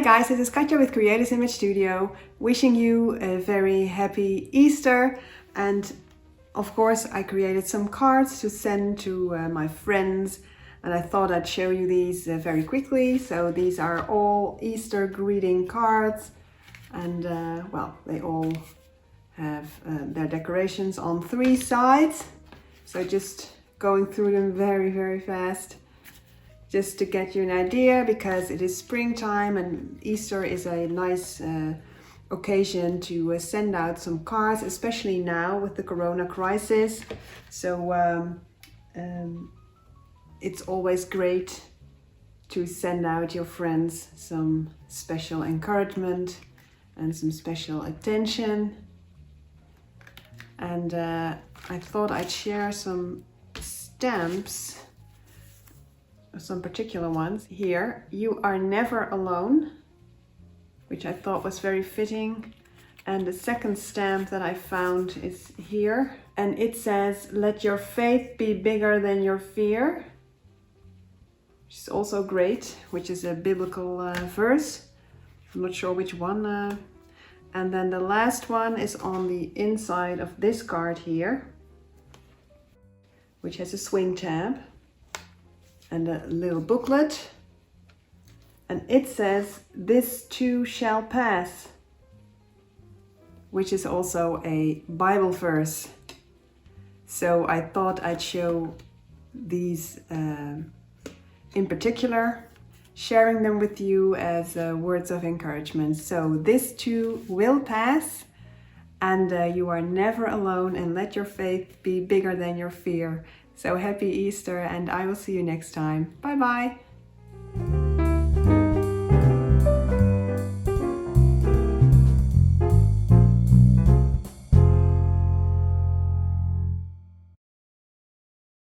Hi guys, this is Katja with Creators Image Studio, wishing you a very happy Easter. And of course I created some cards to send to my friends, and I thought I'd show you these very quickly. So these are all Easter greeting cards, and well, they all have their decorations on 3 sides. So just going through them very fast, just to get you an idea, because it is springtime and Easter is a nice occasion to send out some cards, especially now with the Corona crisis. So it's always great to send out your friends some special encouragement and some special attention. And I thought I'd share some stamps, some particular ones. Here, "You are never alone," which I thought was very fitting. And the second stamp that I found is here, and it says, "Let your faith be bigger than your fear," which is also great, which is a biblical verse. I'm not sure which one. And then the last one is on the inside of this card here, which has a swing tab and a little booklet, and it says, "This too shall pass," which is also a Bible verse. So I thought I'd show these in particular, sharing them with you as words of encouragement. So this too will pass, and you are never alone, and let your faith be bigger than your fear. So happy Easter, and I will see you next time. Bye bye.